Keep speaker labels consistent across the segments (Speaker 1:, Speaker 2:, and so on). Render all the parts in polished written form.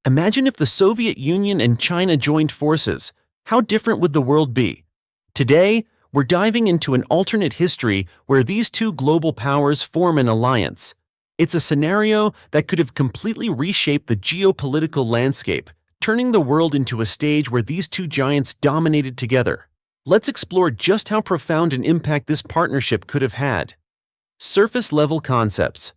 Speaker 1: Imagine if the Soviet Union and China joined forces. How different would the world be? Today, we're diving into an alternate history where these two global powers form an alliance. It's a scenario that could have completely reshaped the geopolitical landscape, turning the world into a stage where these two giants dominated together. Let's explore just how profound an impact this partnership could have had. Surface-level concepts.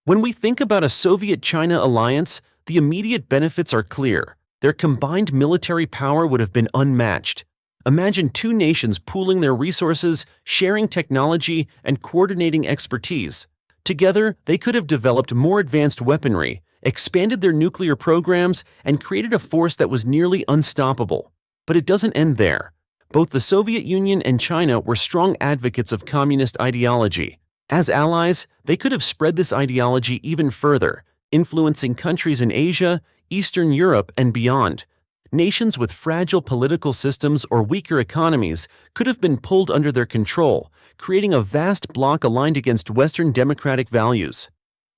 Speaker 1: When we think about a Soviet-China alliance, the immediate benefits are clear. Their combined military power would have been unmatched. Imagine two nations pooling their resources, sharing technology, and coordinating expertise. Together, they could have developed more advanced weaponry, expanded their nuclear programs, and created a force that was nearly unstoppable. But it doesn't end there. Both the Soviet Union and China were strong advocates of communist ideology. As allies, they could have spread this ideology even further, influencing countries in Asia, Eastern Europe, and beyond. Nations with fragile political systems or weaker economies could have been pulled under their control, creating a vast bloc aligned against Western democratic values.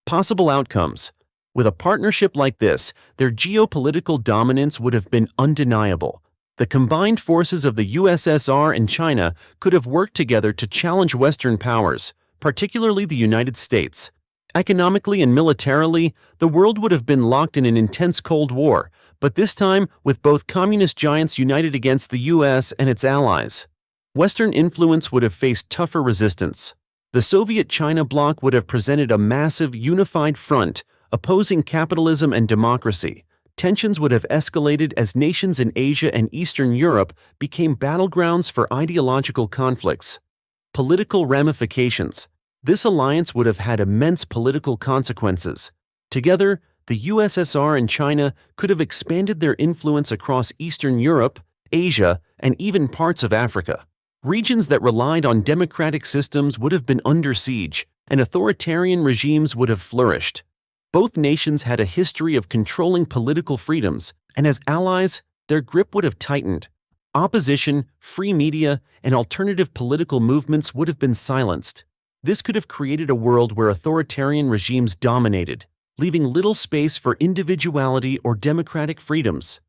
Speaker 1: Possible outcomes. With a partnership like this, their geopolitical dominance would have been undeniable. The combined forces of the USSR and China could have worked together to challenge Western powers, particularly the United States. Economically and militarily, the world would have been locked in an intense Cold War, but this time with both communist giants united against the US and its allies. Western influence would have faced tougher resistance. The Soviet-China bloc would have presented a massive, unified front, opposing capitalism and democracy. Tensions would have escalated as nations in Asia and Eastern Europe became battlegrounds for ideological conflicts. Political ramifications. This alliance would have had immense political consequences. Together, the USSR and China could have expanded their influence across Eastern Europe, Asia, and even parts of Africa. Regions that relied on democratic systems would have been under siege, and authoritarian regimes would have flourished. Both nations had a history of controlling political freedoms, and as allies, their grip would have tightened. Opposition, free media, and alternative political movements would have been silenced. This could have created a world where authoritarian regimes dominated, leaving little space for individuality or democratic freedoms.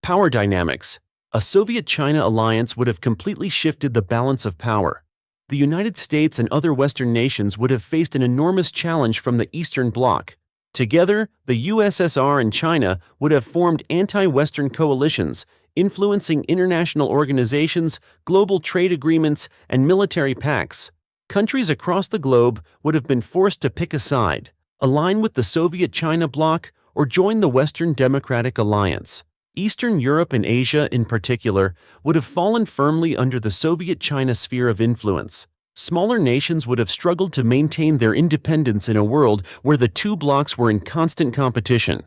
Speaker 1: Power dynamics. A Soviet-China alliance would have completely shifted the balance of power. The United States and other Western nations would have faced an enormous challenge from the Eastern Bloc. Together, the USSR and China would have formed anti-Western coalitions, influencing international organizations, global trade agreements, and military pacts. Countries across the globe would have been forced to pick a side, align with the Soviet-China bloc, or join the Western Democratic Alliance. Eastern Europe and Asia, in particular, would have fallen firmly under the Soviet-China sphere of influence. Smaller nations would have struggled to maintain their independence in a world where the two blocs were in constant competition.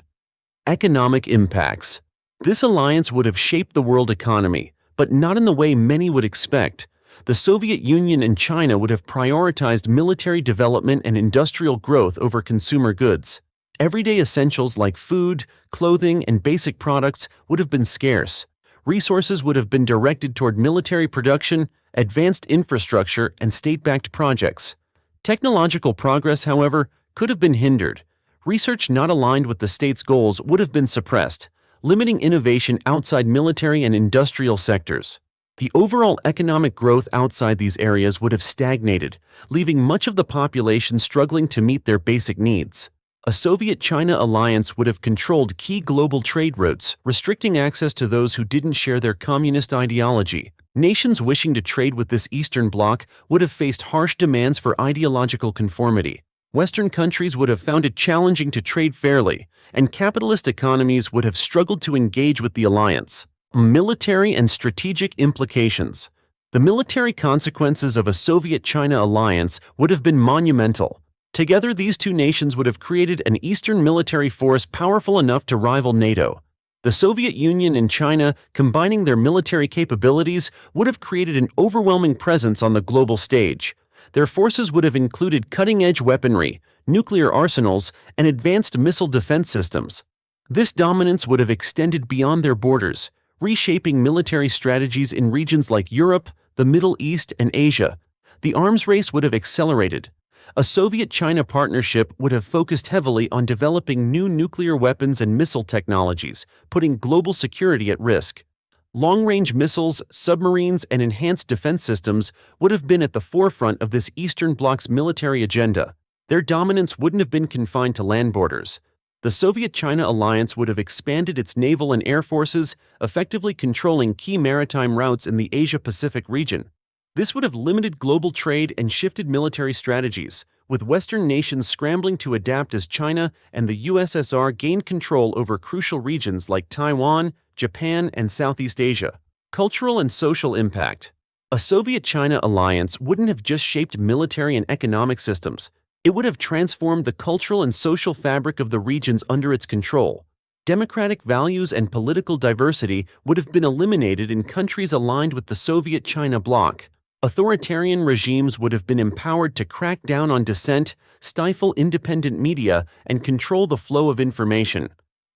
Speaker 1: Economic impacts. This alliance would have shaped the world economy, but not in the way many would expect. The Soviet Union and China would have prioritized military development and industrial growth over consumer goods. Everyday essentials like food, clothing, and basic products would have been scarce. Resources would have been directed toward military production, advanced infrastructure, and state-backed projects. Technological progress, however, could have been hindered. Research not aligned with the state's goals would have been suppressed, limiting innovation outside military and industrial sectors. The overall economic growth outside these areas would have stagnated, leaving much of the population struggling to meet their basic needs. A Soviet-China alliance would have controlled key global trade routes, restricting access to those who didn't share their communist ideology. Nations wishing to trade with this Eastern Bloc would have faced harsh demands for ideological conformity. Western countries would have found it challenging to trade fairly, and capitalist economies would have struggled to engage with the alliance. Military and strategic implications. The military consequences of a Soviet-China alliance would have been monumental. Together, these two nations would have created an Eastern military force powerful enough to rival NATO. The Soviet Union and China, combining their military capabilities, would have created an overwhelming presence on the global stage. Their forces would have included cutting-edge weaponry, nuclear arsenals, and advanced missile defense systems. This dominance would have extended beyond their borders, reshaping military strategies in regions like Europe, the Middle East, and Asia. The arms race would have accelerated. a Soviet-China partnership would have focused heavily on developing new nuclear weapons and missile technologies, putting global security at risk. Long-range missiles, submarines, and enhanced defense systems would have been at the forefront of this Eastern Bloc's military agenda. Their dominance wouldn't have been confined to land borders. The Soviet-China alliance would have expanded its naval and air forces, effectively controlling key maritime routes in the Asia-Pacific region. This would have limited global trade and shifted military strategies, with Western nations scrambling to adapt as China and the USSR gained control over crucial regions like Taiwan, Japan, and Southeast Asia. Cultural and social impact. A Soviet-China alliance wouldn't have just shaped military and economic systems. It would have transformed the cultural and social fabric of the regions under its control. Democratic values and political diversity would have been eliminated in countries aligned with the Soviet-China bloc. Authoritarian regimes would have been empowered to crack down on dissent, stifle independent media, and control the flow of information.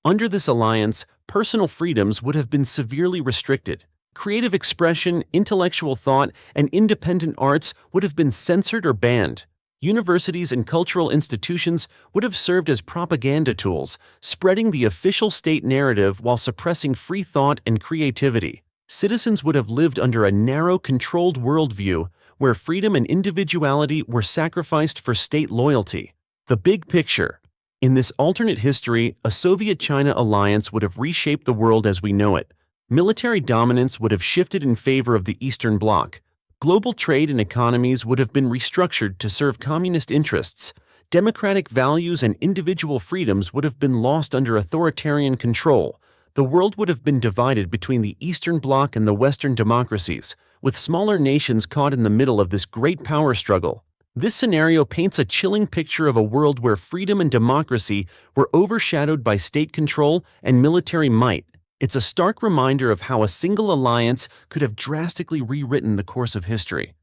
Speaker 1: Under this alliance, personal freedoms would have been severely restricted. Creative expression, intellectual thought, and independent arts would have been censored or banned. Universities and cultural institutions would have served as propaganda tools, spreading the official state narrative while suppressing free thought and creativity. Citizens would have lived under a narrow, controlled worldview where freedom and individuality were sacrificed for state loyalty. The big picture. In this alternate history, a Soviet-China alliance would have reshaped the world as we know it. Military dominance would have shifted in favor of the Eastern Bloc. Global trade and economies would have been restructured to serve communist interests. Democratic values and individual freedoms would have been lost under authoritarian control. The world would have been divided between the Eastern Bloc and the Western democracies, with smaller nations caught in the middle of this great power struggle. This scenario paints a chilling picture of a world where freedom and democracy were overshadowed by state control and military might. It's a stark reminder of how a single alliance could have drastically rewritten the course of history.